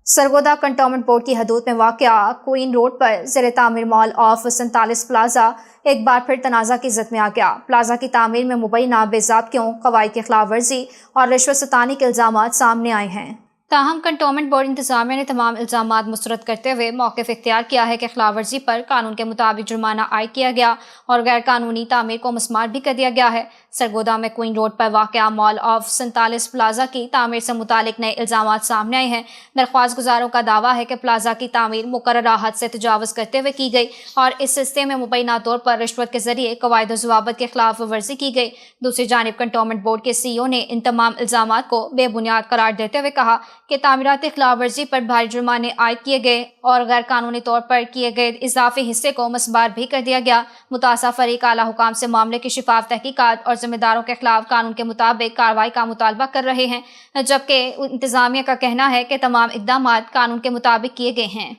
Sargodha cantonment board की हदूद में वाक़या क्वीन रोड पर ज़ेर तामीर मॉल ऑफ 47 प्लाजा एक बार फिर तनाज़ा की ज़द में आ गया। प्लाजा की तामीर में मुबैना बेज़ाब्तियों, क़वाईद की खिलाफ वर्जी और रिश्वत सतानी के इल्ज़ामात सामने आए हैं। ताहम कंटोनमेंट बोर्ड इंतज़ामिया ने तमाम इल्ज़ामात मुस्तरद करते हुए मौक़िफ़ इख्तियार किया है कि खिलाफ वर्जी पर कानून के मुताबिक जुर्माना आयद किया गया और गैर कानूनी तामीर को मस्मार भी कर दिया गया है। सरगोदा में क्वीन रोड पर वाक़या मॉल ऑफ 47 प्लाजा की तामीर से मुतालिक नए इल्ज़ामात सामने आए हैं। दरख्वास्त गुजारों का दावा है कि प्लाजा की तामीर मुकर्ररा हद से तजावज़ करते हुए की गई और इस सिलसिले में मुबैना तौर पर रिश्वत के जरिए क़वाइद व ज़वाबित के खिलाफ वर्जी की गई। दूसरी जानिब कंटोनमेंट बोर्ड के CEO ने इन तमाम इल्ज़ामात को बेबुनियाद करार देते हुए कहा कि तामीराती खिलाफ वर्जी पर भारी जुर्माने आयद किए गए और गैर कानूनी तौर पर किए गए इजाफी हिस्से को मस्बार भी कर दिया गया। मुतासा फरीक आला हुकाम से मामले की शिफाफ तहकीकात और जिम्मेदारों के खिलाफ कानून के मुताबिक कार्रवाई का मुतालबा कर रहे हैं, जबकि इंतजामिया का कहना है कि तमाम इक़दामात कानून के मुताबिक किए गए हैं।